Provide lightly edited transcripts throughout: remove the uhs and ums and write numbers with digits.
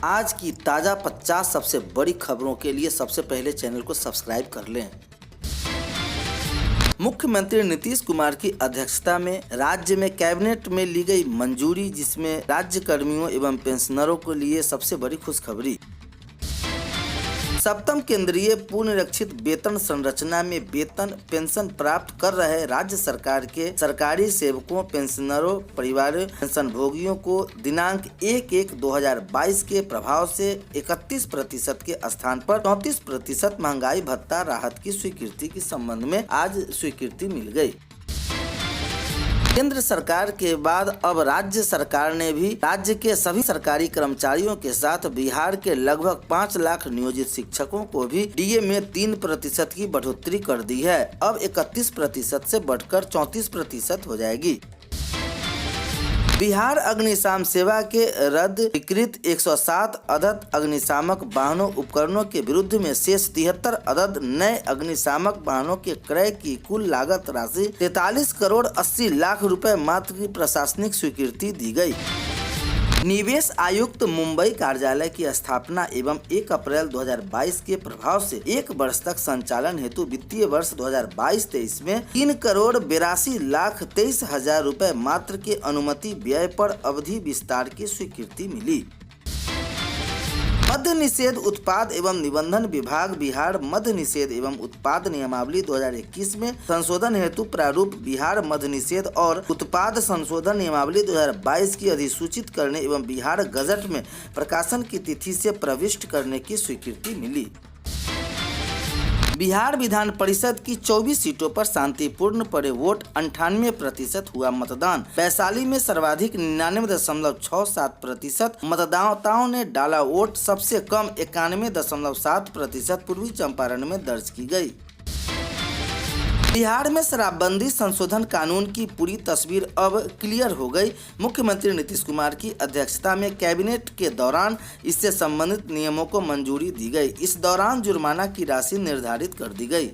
आज की ताज़ा 50 सबसे बड़ी खबरों के लिए सबसे पहले चैनल को सब्सक्राइब कर लें। मुख्यमंत्री नीतीश कुमार की अध्यक्षता में राज्य में कैबिनेट में ली गई मंजूरी, जिसमें राज्य कर्मियों एवं पेंशनरों के लिए सबसे बड़ी खुशखबरी। सप्तम केंद्रीय पुनरीक्षित वेतन संरचना में वेतन पेंशन प्राप्त कर रहे राज्य सरकार के सरकारी सेवकों, पेंशनरों, परिवार पेंशनभोगियों को दिनांक 1/1/2022 के प्रभाव से 31% के स्थान पर 34% महंगाई भत्ता राहत की स्वीकृति के संबंध में आज स्वीकृति मिल गई। केंद्र सरकार के बाद अब राज्य सरकार ने भी राज्य के सभी सरकारी कर्मचारियों के साथ बिहार के लगभग 5 लाख नियोजित शिक्षकों को भी डीए में 3% की बढ़ोतरी कर दी है। अब 31% से बढ़कर 34% हो जाएगी। बिहार अग्निशम सेवा के रद्द विकृत 107 अदद अग्निशामक वाहनों उपकरणों के विरुद्ध में शेष 73 अदद नए अग्निशामक वाहनों के क्रय की कुल लागत राशि 43 करोड़ 80 लाख रुपए मात्र की प्रशासनिक स्वीकृति दी गई। निवेश आयुक्त मुंबई कार्यालय की स्थापना एवं 1 अप्रैल 2022 के प्रभाव से 1 वर्ष तक संचालन हेतु वित्तीय वर्ष 2022-23 में 3 करोड़ 82 लाख 23 हजार रुपए मात्र के अनुमति व्यय पर अवधि विस्तार की स्वीकृति मिली। मद्य निषेध उत्पाद एवं निबंधन विभाग बिहार मद्य निषेध एवं उत्पाद नियमावली 2021 में संशोधन हेतु प्रारूप बिहार मद्य निषेध और उत्पाद संशोधन नियमावली 2022 की अधिसूचित करने एवं बिहार गजट में प्रकाशन की तिथि से प्रविष्ट करने की स्वीकृति मिली। बिहार विधान परिषद की 24 सीटों पर शांतिपूर्ण पड़े वोट, 98% हुआ मतदान। वैशाली में सर्वाधिक 99.67% मतदाताओं ने डाला वोट, सबसे कम 91.7% पूर्वी चंपारण में दर्ज की गई। बिहार में शराबबंदी संशोधन कानून की पूरी तस्वीर अब क्लियर हो गई। मुख्यमंत्री नीतीश कुमार की अध्यक्षता में कैबिनेट के दौरान इससे संबंधित नियमों को मंजूरी दी गई। इस दौरान जुर्माना की राशि निर्धारित कर दी गई।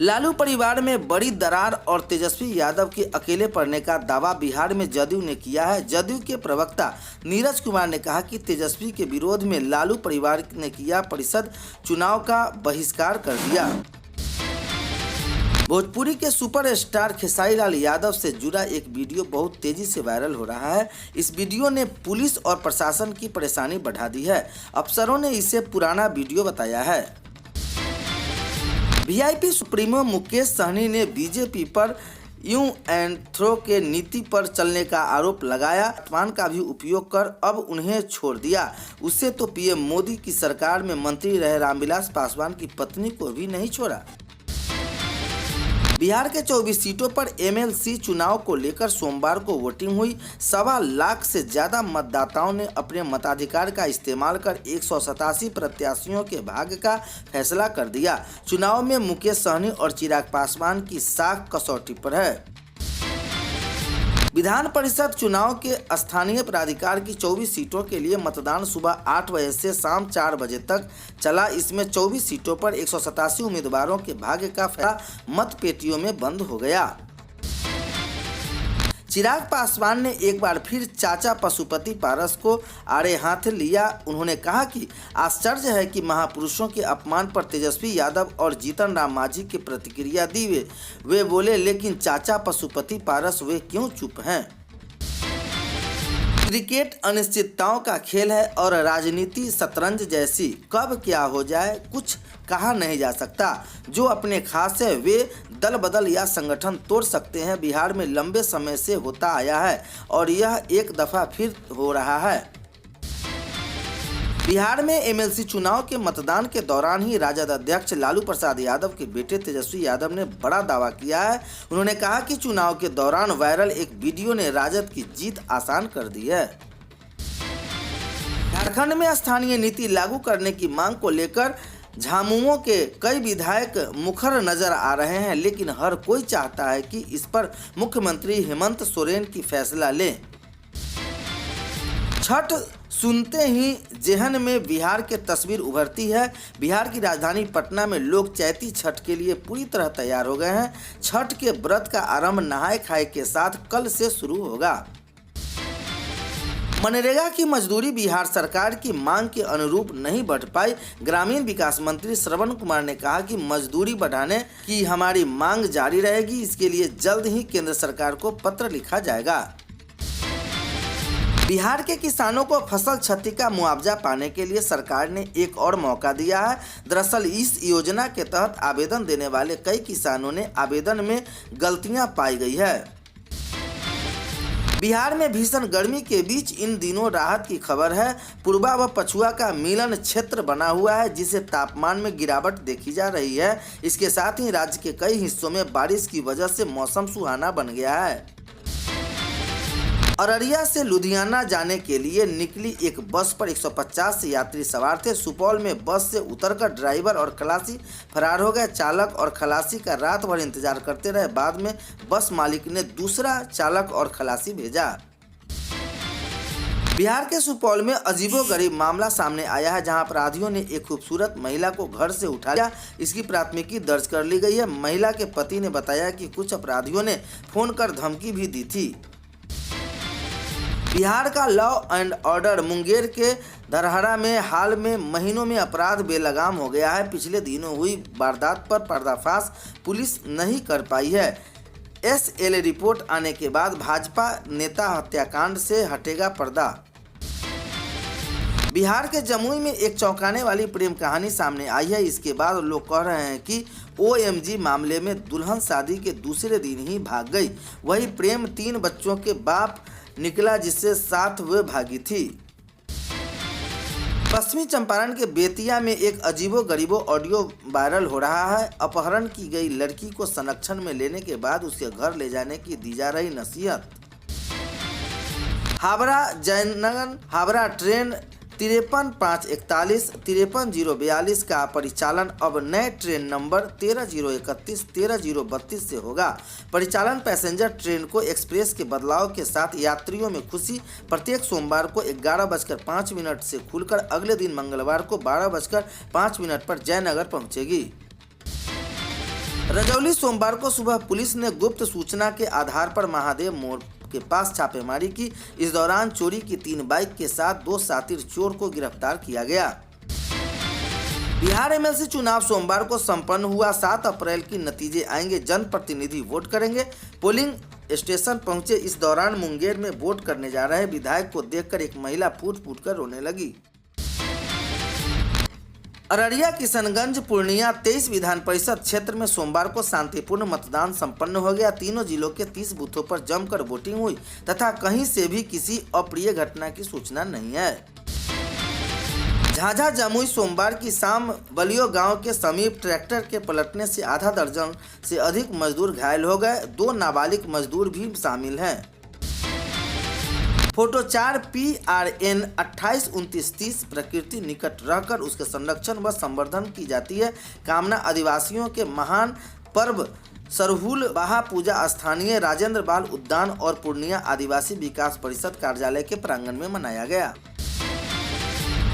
लालू परिवार में बड़ी दरार और तेजस्वी यादव के अकेले पड़ने का दावा बिहार में जदयू ने किया है। जदयू के प्रवक्ता नीरज कुमार ने कहा कि तेजस्वी के विरोध में लालू परिवार ने किया परिषद चुनाव का बहिष्कार कर दिया। भोजपुरी के सुपरस्टार खेसारी लाल यादव से जुड़ा एक वीडियो बहुत तेजी से वायरल हो रहा है। इस वीडियो ने पुलिस और प्रशासन की परेशानी बढ़ा दी है। अफसरों ने इसे पुराना वीडियो बताया है। वीआईपी सुप्रीमो मुकेश सहनी ने बीजेपी पर यू एंड थ्रो के नीति पर चलने का आरोप लगाया। वर्तमान का भी उपयोग कर अब उन्हें छोड़ दिया। उससे तो पीएम मोदी की सरकार में मंत्री रहे रामविलास पासवान की पत्नी को भी नहीं छोड़ा। बिहार के 24 सीटों पर एमएलसी चुनाव को लेकर सोमवार को वोटिंग हुई। 1.25 लाख से ज्यादा मतदाताओं ने अपने मताधिकार का इस्तेमाल कर 187 प्रत्याशियों के भाग्य का फैसला कर दिया। चुनाव में मुकेश सहनी और चिराग पासवान की साख कसौटी पर है। विधान परिषद चुनाव के स्थानीय प्राधिकार की 24 सीटों के लिए मतदान सुबह 8 बजे से शाम 4 बजे तक चला। इसमें 24 सीटों पर 187 उम्मीदवारों के भाग्य का फैसला मतपेटियों में बंद हो गया। चिराग पासवान ने एक बार फिर चाचा पशुपति पारस को आड़े हाथ लिया। उन्होंने कहा कि आश्चर्य है कि महापुरुषों के अपमान पर तेजस्वी यादव और जीतन राम मांझी की प्रतिक्रिया दी। वे बोले, लेकिन चाचा पशुपति पारस वे क्यों चुप हैं? क्रिकेट अनिश्चितताओं का खेल है और राजनीति शतरंज जैसी, कब क्या हो जाए कुछ कहा नहीं जा सकता। जो अपने खास है वे दल बदल या संगठन तोड़ सकते हैं। बिहार में लंबे समय से होता आया है और यह एक दफा फिर हो रहा है। बिहार में एमएलसी चुनाव के मतदान के दौरान ही राजद अध्यक्ष लालू प्रसाद यादव के बेटे तेजस्वी यादव ने बड़ा दावा किया है। उन्होंने कहा कि चुनाव के दौरान वायरल एक वीडियो ने राजद की जीत आसान कर दी है। झारखंड में स्थानीय नीति लागू करने की मांग को लेकर झामुमो के कई विधायक मुखर नजर आ रहे हैं, लेकिन हर कोई चाहता है कि इस पर मुख्यमंत्री हेमंत सोरेन की फैसला लें। छठ सुनते ही जेहन में बिहार की तस्वीर उभरती है। बिहार की राजधानी पटना में लोग चैती छठ के लिए पूरी तरह तैयार हो गए हैं। छठ के व्रत का आरंभ नहाय खाए के साथ कल से शुरू होगा। मनरेगा की मजदूरी बिहार सरकार की मांग के अनुरूप नहीं बढ़ पाई। ग्रामीण विकास मंत्री श्रवण कुमार ने कहा कि मजदूरी बढ़ाने की हमारी मांग जारी रहेगी। इसके लिए जल्द ही केंद्र सरकार को पत्र लिखा जाएगा। बिहार के किसानों को फसल क्षति का मुआवजा पाने के लिए सरकार ने एक और मौका दिया है। दरअसल इस योजना के तहत आवेदन देने वाले कई किसानों ने आवेदन में गलतियां पाई गई है। बिहार में भीषण गर्मी के बीच इन दिनों राहत की खबर है। पूर्वा व पछुआ का मिलन क्षेत्र बना हुआ है, जिससे तापमान में गिरावट देखी जा रही है। इसके साथ ही राज्य के कई हिस्सों में बारिश की वजह से मौसम सुहाना बन गया है। अररिया से लुधियाना जाने के लिए निकली एक बस पर 150 यात्री सवार थे। सुपौल में बस से उतरकर ड्राइवर और खलासी फरार हो गए। चालक और खलासी का रात भर इंतजार करते रहे। बाद में बस मालिक ने दूसरा चालक और खलासी भेजा। बिहार के सुपौल में अजीबोगरीब मामला सामने आया है, जहां अपराधियों ने एक खूबसूरत महिला को घर से उठा लिया। इसकी प्राथमिकी दर्ज कर ली गई है। महिला के पति ने बताया कि कुछ अपराधियों ने फोन कर धमकी भी दी थी। बिहार का लॉ एंड ऑर्डर मुंगेर के धरहरा में हाल में महीनों में अपराध बेलगाम हो गया है। पिछले दिनों हुई वारदात पर पर्दाफाश पुलिस नहीं कर पाई है। एसएल रिपोर्ट आने के बाद भाजपा नेता हत्याकांड से हटेगा पर्दा। बिहार के जमुई में एक चौंकाने वाली प्रेम कहानी सामने आई है। इसके बाद लोग कह रहे हैं कि ओएमजी मामले में दुल्हन शादी के दूसरे दिन ही भाग गई। वही प्रेम 3 बच्चों के बाप निकला, जिससे साथ वे भागी थी। पश्चिमी चंपारण के बेतिया में एक अजीबोगरीब ऑडियो वायरल हो रहा है। अपहरण की गई लड़की को संरक्षण में लेने के बाद उसके घर ले जाने की दी जा रही नसीहत। हावड़ा जयनगर हावड़ा ट्रेन 53-541 53-042 का परिचालन अब नए ट्रेन नंबर 13-031 13-032 से होगा। परिचालन पैसेंजर ट्रेन को एक्सप्रेस के बदलाव के साथ यात्रियों में खुशी। प्रत्येक सोमवार को 11:05 से खुलकर अगले दिन मंगलवार को 12:05 पर जयनगर पहुंचेगी। रजौली सोमवार को सुबह पुलिस ने गुप्त सूचना के आधार पर महादेव मोड़ के पास छापेमारी की। इस दौरान चोरी की 3 बाइक के साथ 2 शातिर चोर को गिरफ्तार किया गया। बिहार एमएलसी चुनाव सोमवार को संपन्न हुआ। 7 अप्रैल की नतीजे आएंगे। जनप्रतिनिधि वोट करेंगे। पोलिंग स्टेशन पहुंचे। इस दौरान मुंगेर में वोट करने जा रहे विधायक को देखकर एक महिला फूट फूट कर रोने लगी। अररिया किशनगंज पूर्णिया 23 विधान परिषद क्षेत्र में सोमवार को शांतिपूर्ण मतदान संपन्न हो गया। तीनों जिलों के 30 बूथों पर जमकर वोटिंग हुई तथा कहीं से भी किसी अप्रिय घटना की सूचना नहीं है। झाझा जमुई सोमवार की शाम बलियो गांव के समीप ट्रैक्टर के पलटने से आधा दर्जन से अधिक मजदूर घायल हो गए। 2 नाबालिग मजदूर भी शामिल हैं। फोटो 4 PRN 28-29-30 प्रकृति निकट रहकर उसके संरक्षण व संवर्धन की जाती है। कामना आदिवासियों के महान पर्व सरहुल बाहा पूजा स्थानीय राजेंद्र बाल उद्यान और पूर्णिया आदिवासी विकास परिषद कार्यालय के प्रांगण में मनाया गया।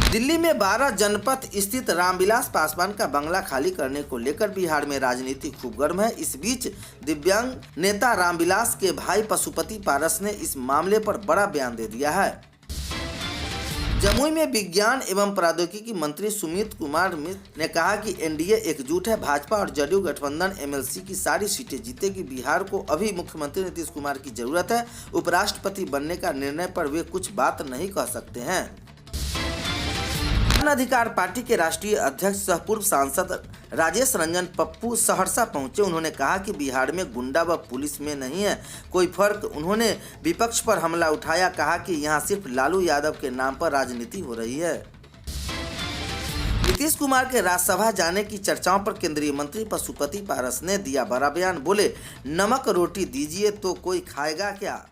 दिल्ली में 12 जनपथ स्थित रामविलास पासवान का बंगला खाली करने को लेकर बिहार में राजनीति खूब गर्म है। इस बीच दिव्यांग नेता रामविलास के भाई पशुपति पारस ने इस मामले पर बड़ा बयान दे दिया है। जमुई में विज्ञान एवं प्रौद्योगिकी मंत्री सुमित कुमार मिश्र ने कहा कि एनडीए एकजुट है। भाजपा और जदयू गठबंधन एमएलसी की सारी सीटें जीतेगी। बिहार को अभी मुख्यमंत्री नीतीश कुमार की जरूरत है। उपराष्ट्रपति बनने का निर्णय पर वे कुछ बात नहीं कह सकते हैं। जन अधिकार पार्टी के राष्ट्रीय अध्यक्ष सह पूर्व सांसद राजेश रंजन पप्पू सहरसा पहुंचे। उन्होंने कहा कि बिहार में गुंडा व पुलिस में नहीं है कोई फर्क। उन्होंने विपक्ष पर हमला उठाया। कहा कि यहां सिर्फ लालू यादव के नाम पर राजनीति हो रही है। नीतीश कुमार के राज्यसभा जाने की चर्चाओं पर केंद्रीय मंत्री पशुपति पारस ने दिया बड़ा बयान। बोले, नमक रोटी दीजिए तो कोई खाएगा क्या।